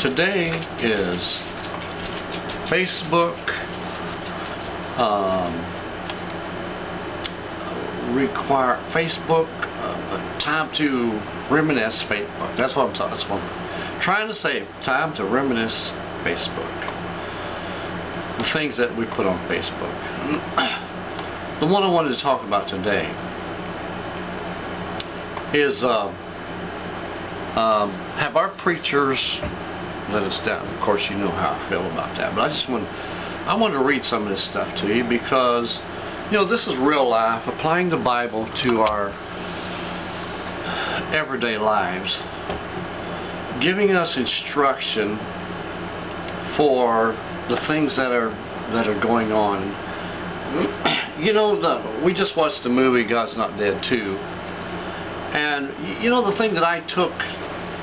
Today is Facebook time to reminisce Facebook. That's what I'm talking. That's what I'm trying to say. Time to reminisce Facebook. The things that we put on Facebook. The one I wanted to talk about today is have our preachers let us down. Of course, you know how I feel about that. But I want to read some of this stuff to you because, you know, this is real life, applying the Bible to our everyday lives, giving us instruction for the things that are going on. You know, we just watched the movie God's Not Dead 2, and you know, the thing that I took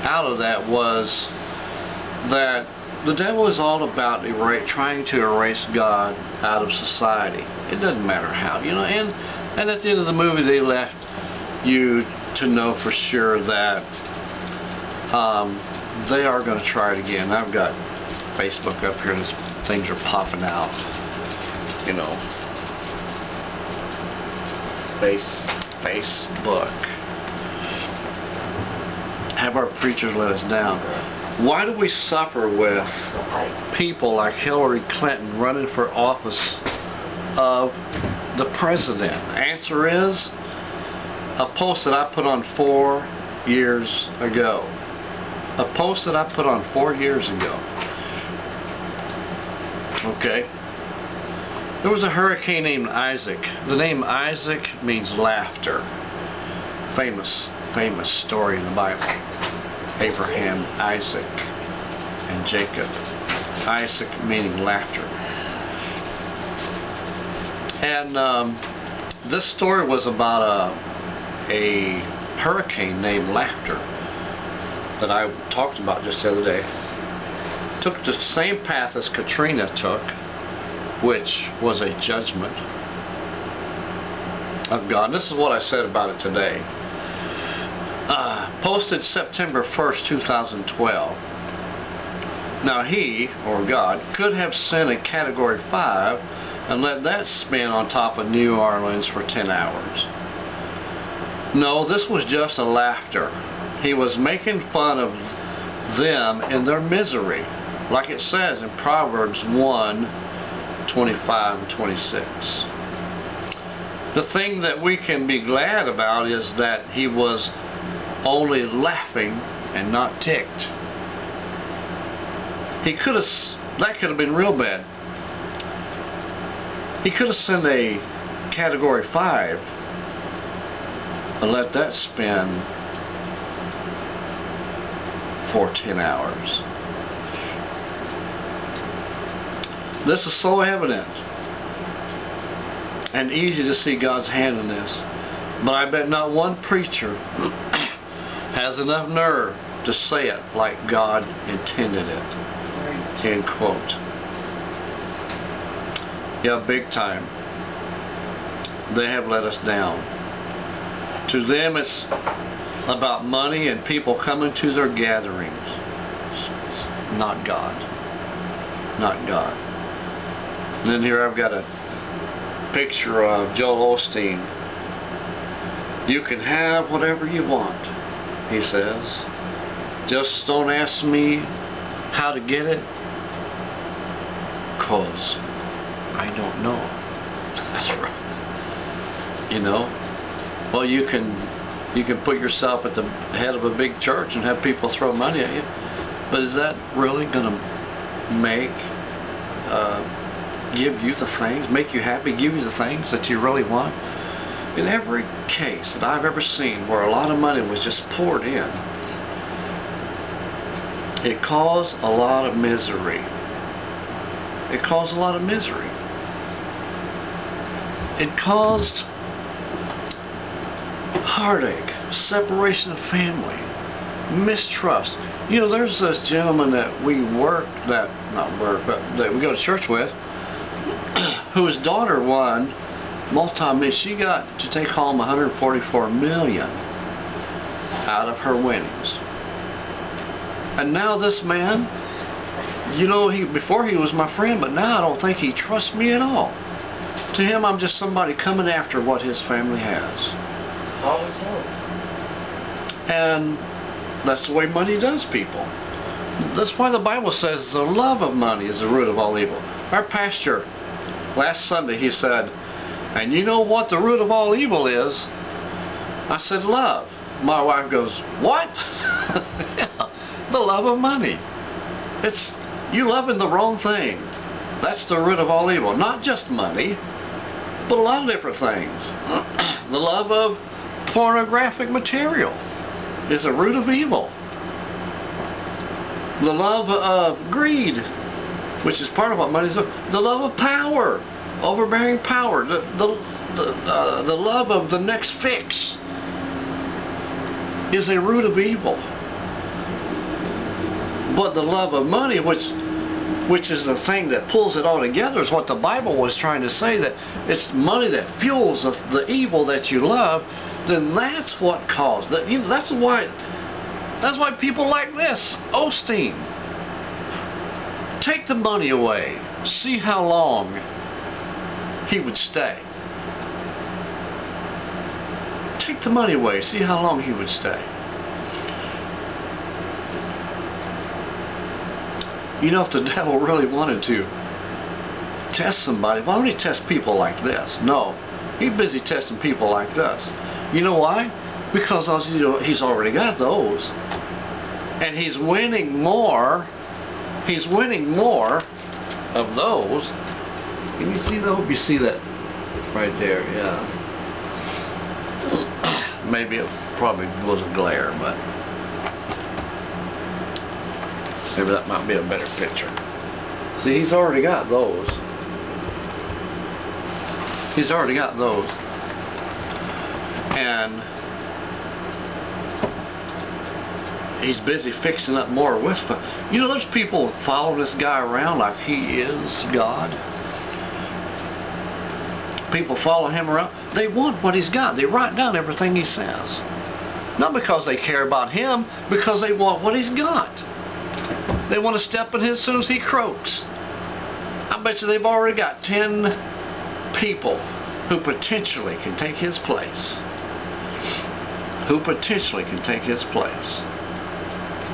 out of that was that the devil is all about trying to erase God out of society. It doesn't matter how, you know. And at the end of the movie, they left you to know for sure that they are going to try it again. I've got Facebook up here, and things are popping out. You know, Facebook. Have our preachers let us down. Why do we suffer with people like Hillary Clinton running for office of the president? Answer is a post that I put on 4 years ago. A post that I put on 4 years ago. Okay. There was a hurricane named Isaac. The name Isaac means laughter. Famous story in the Bible. Abraham, Isaac, and Jacob. Isaac meaning laughter. And this story was about a hurricane named Laughter that I talked about just the other day. Took the same path as Katrina took, which was a judgment of God. This is what I said about it today. Posted September 1st, 2012. Now he, or God, could have sent a Category 5 and let that spin on top of New Orleans for 10 hours. No, this was just a laughter. He was making fun of them in their misery, like it says in Proverbs 1:25 and 26. The thing that we can be glad about is that he was only laughing and not ticked. That could have been real bad. He could have sent a Category 5 and let that spin for 10 hours. This is so evident and easy to see God's hand in this, but I bet not one preacher has enough nerve to say it like God intended it. End quote. Yeah, big time. They have let us down. To them it's about money and people coming to their gatherings. Not God. Not God. And then here I've got a picture of Joel Osteen. You can have whatever you want, he says. Just don't ask me how to get it, 'cause I don't know. That's right. You know? Well, you can put yourself at the head of a big church and have people throw money at you, but is that really going to give you the things, make you happy, give you the things that you really want? In every case that I've ever seen where a lot of money was just poured in, it caused a lot of misery. It caused a lot of misery. It caused heartache, separation of family, mistrust. You know, there's this gentleman that we that we go to church with, whose daughter won multi-million. She got to take home $144 million out of her winnings. And now this man, you know, before he was my friend, but now I don't think he trusts me at all. To him, I'm just somebody coming after what his family has. Probably so. And that's the way money does people. That's why the Bible says the love of money is the root of all evil. Our pastor, last Sunday, he said, and you know what the root of all evil is? I said, love. My wife goes, what? Yeah, the love of money. It's you loving the wrong thing. That's the root of all evil. Not just money, but a lot of different things. The love of pornographic material is the root of evil. The love of greed, which is part of what money is. The love of power, overbearing power. The love of the next fix is a root of evil. But the love of money, which is the thing that pulls it all together, is what the Bible was trying to say, that it's money that fuels the evil that you love. Then that's what caused that. You know, that's why people like this, Osteen, take the money away, see how long he would stay. Take the money away, see how long he would stay. You know, if the devil really wanted to test somebody, why don't he test people like this? No, he's busy testing people like this. You know why? Because he's already got those. And he's winning more. He's winning more of those. Can you see that? I hope you see that right there. Yeah. Maybe it probably was a glare, but maybe that might be a better picture. See, he's already got those. He's already got those. And he's busy fixing up more with. You know, there's people following this guy around like he is God. People follow him around. They want what he's got. They write down everything he says. Not because they care about him, because they want what he's got. They want to step in his as soon as he croaks. I bet you they've already got 10 people who potentially can take his place. Who potentially can take his place.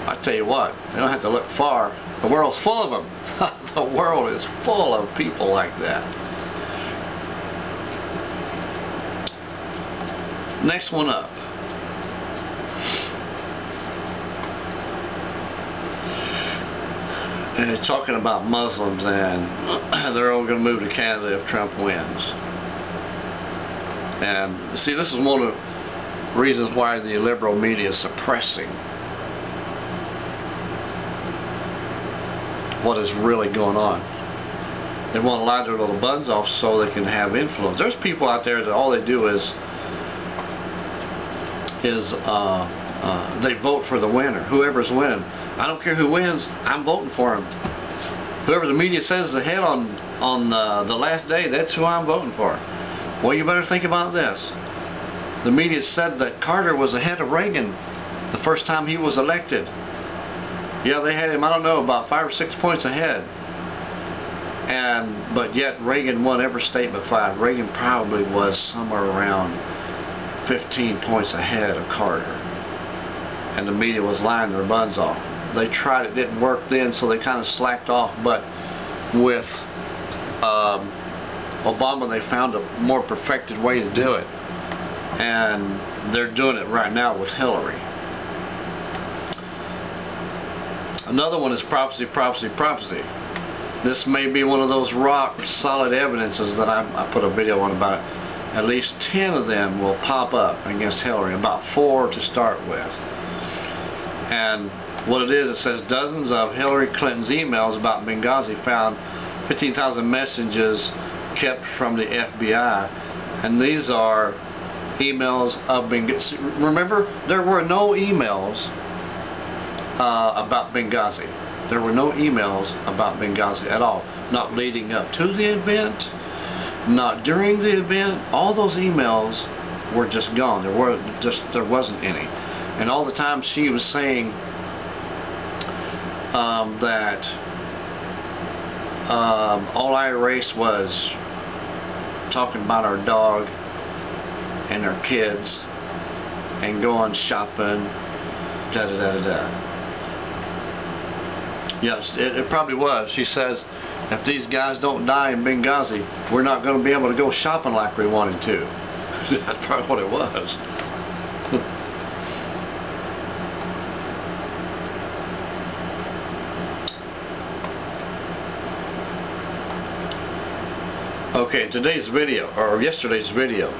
I tell you what, they don't have to look far. The world's full of them. The world is full of people like that. Next one up. And talking about Muslims, and they're all going to move to Canada if Trump wins. And see, this is one of the reasons why the liberal media is suppressing what is really going on. They want to lie their little buns off so they can have influence. There's people out there that all they do is they vote for the winner, whoever's winning. I don't care who wins, I'm voting for him. Whoever the media says is ahead on the last day, that's who I'm voting for. Well, you better think about this. The media said that Carter was ahead of Reagan the first time he was elected. Yeah, they had him, I don't know, about 5 or 6 points ahead. But yet Reagan won every state but 5. Reagan probably was somewhere around 15 points ahead of Carter. And the media was lying their buns off. They tried, it didn't work then, so they kind of slacked off. But with Obama, they found a more perfected way to do it. And they're doing it right now with Hillary. Another one is prophecy, prophecy, prophecy. This may be one of those rock solid evidences that I put a video on about it. At least 10 of them will pop up against Hillary, about 4 to start with. And what it is, it says dozens of Hillary Clinton's emails about Benghazi found 15,000 messages kept from the FBI. And these are emails of Benghazi. Remember, there were no emails about Benghazi. There were no emails about Benghazi at all. Not leading up to the event, not during the event. All those emails were just gone. There wasn't any. And all the time she was saying that all I erased was talking about our dog and our kids and going shopping, da da da da da. Yes, it probably was. She says, if these guys don't die in Benghazi, we're not going to be able to go shopping like we wanted to. That's probably what it was. Okay, today's video, or yesterday's video,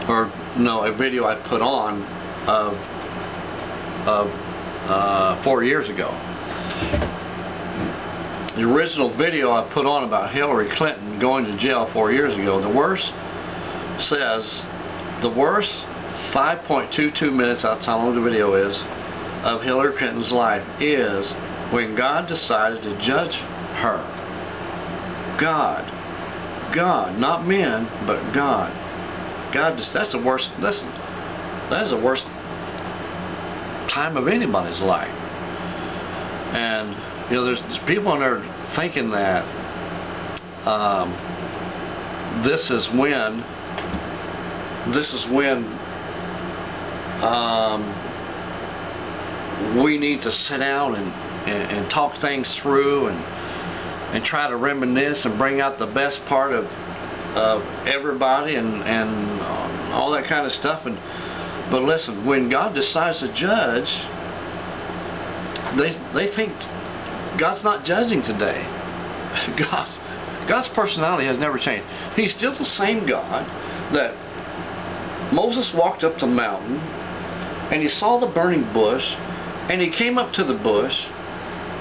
or no, a video I put on of 4 years ago. The original video I put on about Hillary Clinton going to jail 4 years ago, the worst 5.22 minutes, that's how long the video is, of Hillary Clinton's life is when God decided to judge her. God, not men, but God. That's the worst. That's the worst time of anybody's life. And you know, there's people in there thinking that this is when we need to sit down and talk things through and try to reminisce and bring out the best part of everybody and all that kind of stuff. But listen, when God decides to judge, they think God's not judging today. God's personality has never changed. He's still the same God that Moses walked up the mountain and he saw the burning bush and he came up to the bush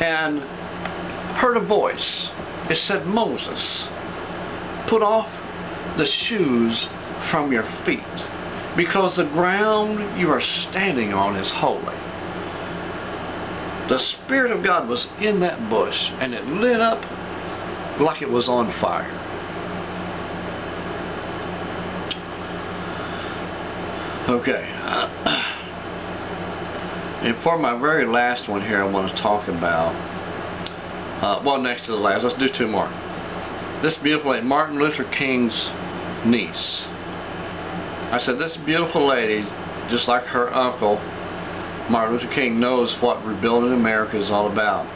and heard a voice. It said, Moses, put off the shoes from your feet, because the ground you are standing on is holy. The Spirit of God was in that bush, and it lit up like it was on fire. Okay. And for my very last one here, I want to talk about, well, next to the last, let's do two more. This beautiful lady, Martin Luther King's niece. I said, this beautiful lady, just like her uncle, Martin Luther King, knows what rebuilding America is all about.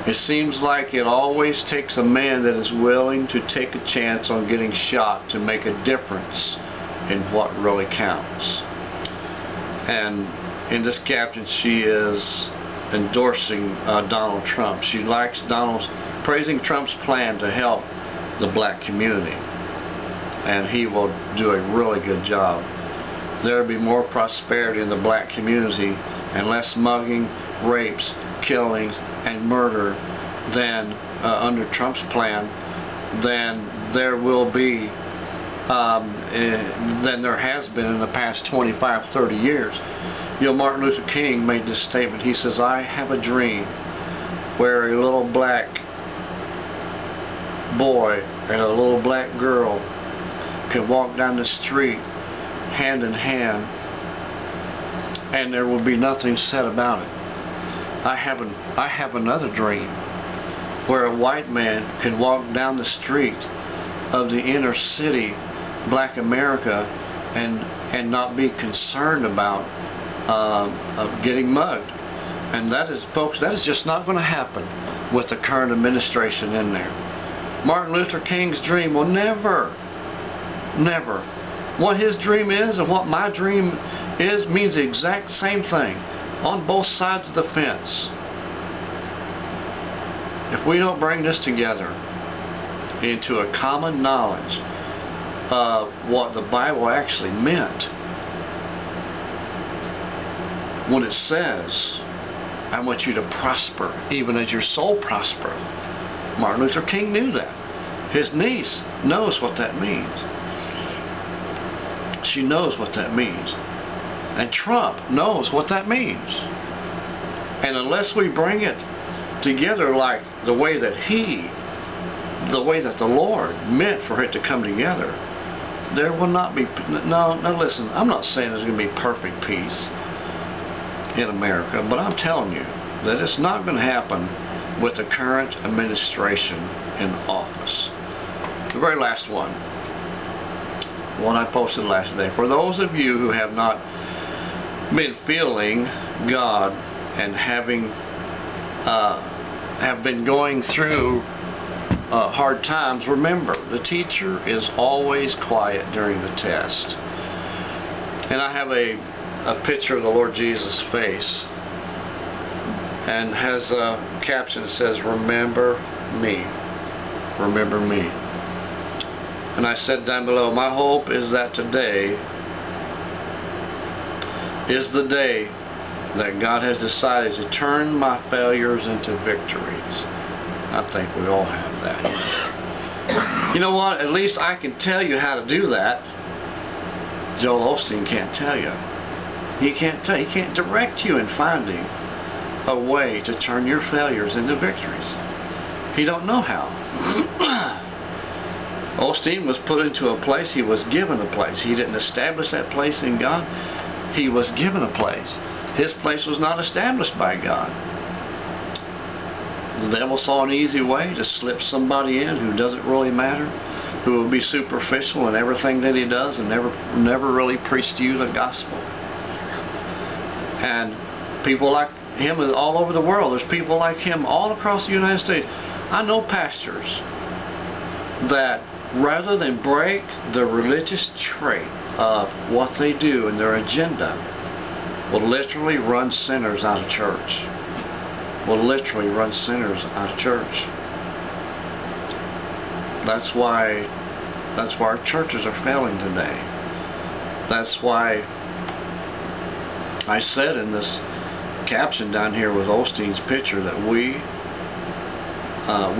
It seems like it always takes a man that is willing to take a chance on getting shot to make a difference in what really counts. And in this caption, she is endorsing Donald Trump. She likes praising Trump's plan to help the black community, and he will do a really good job. There will be more prosperity in the black community and less mugging, rapes, killings, and murder than under Trump's plan than there will be than there has been in the past 25-30 years. You know, Martin Luther King made this statement. He says, I have a dream where a little black boy and a little black girl can walk down the street hand in hand and there will be nothing said about it. I have another dream where a white man can walk down the street of the inner city, black America, and not be concerned about getting mugged. And that is, folks, that is just not going to happen with the current administration in there. Martin Luther King's dream will never, what his dream is and what my dream is means the exact same thing on both sides of the fence. If we don't bring this together into a common knowledge of what the Bible actually meant when it says, I want you to prosper even as your soul prospereth. Martin Luther King knew that. His niece knows what that means. She knows what that means. And Trump knows what that means. And unless we bring it together like the way that the Lord meant for it to come together, there will not be, no, listen, I'm not saying there's going to be perfect peace in America, but I'm telling you, that it's not going to happen with the current administration in office. The very last one I posted last day. For those of you who have not been feeling God and have been going through hard times, remember, the teacher is always quiet during the test. And I have a picture of the Lord Jesus' face, and has a caption that says, "Remember me, remember me." And I said down below, my hope is that today is the day that God has decided to turn my failures into victories. I think we all have that. You know what? At least I can tell you how to do that. Joel Osteen can't tell you. He can't direct you in finding a way to turn your failures into victories. He don't know how. Osteen was put into a place. He was given a place. He didn't establish that place in God. He was given a place. His place was not established by God. The devil saw an easy way to slip somebody in who doesn't really matter, who will be superficial in everything that he does and never really preach to you the gospel. And people like him all over the world. There's people like him all across the United States. I know pastors that rather than break the religious trait of what they do and their agenda, will literally run sinners out of church. Will literally run sinners out of church. That's why our churches are failing today. That's why I said in this caption down here with Osteen's picture that we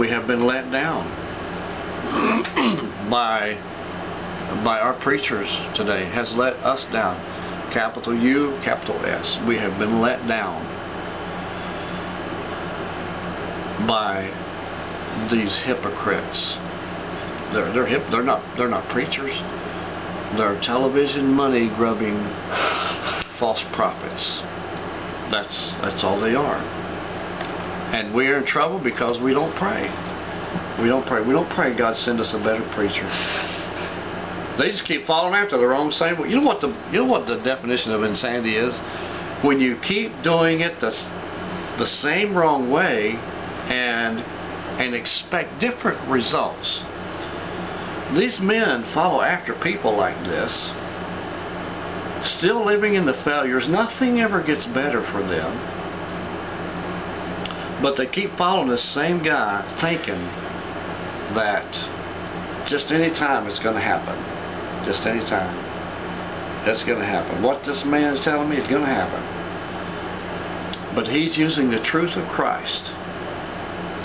have been let down by our preachers today. Has let us down. Capital U, capital S. We have been let down by these hypocrites. They're not preachers. They're television money grubbing false prophets. That's all they are. And we're in trouble because we don't pray. We don't pray. We don't pray God send us a better preacher. They just keep following after the wrong same way. You know what the definition of insanity is? When you keep doing it the same wrong way and expect different results. These men follow after people like this, still living in the failures. Nothing ever gets better for them. But they keep following the same guy, thinking that just any time it's going to happen. Just any time it's going to happen. What this man is telling me is going to happen. But he's using the truth of Christ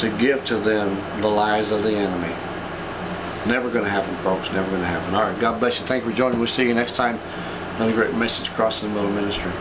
to give to them the lies of the enemy. Never going to happen, folks. Never going to happen. All right. God bless you. Thank you for joining. We'll see you next time. Another great message across the middle ministry.